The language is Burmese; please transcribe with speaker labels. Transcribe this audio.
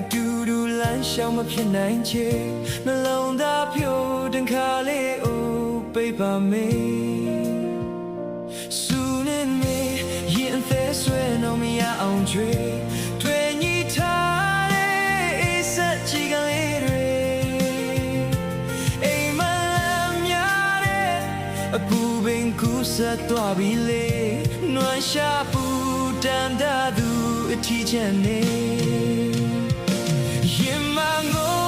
Speaker 1: အတူတူလမ်းလျှောက်မဖြစ်နိုင်ချေနှလုံးသားဖြိုးတန်ခါလေးအိုပိတ်ပါမေစူနေမေရင်သေးဆွဲတော့မရအောင်ကြွေတွေ့ညီထားတဲ့စက်ချီကလေးတွေအိမ်မလာများတဲ့အပူပင်ကူးဆက်သွားပြီလေနွမ်းရှာပူတန်တာသူအထီးချက်နေရင်မငို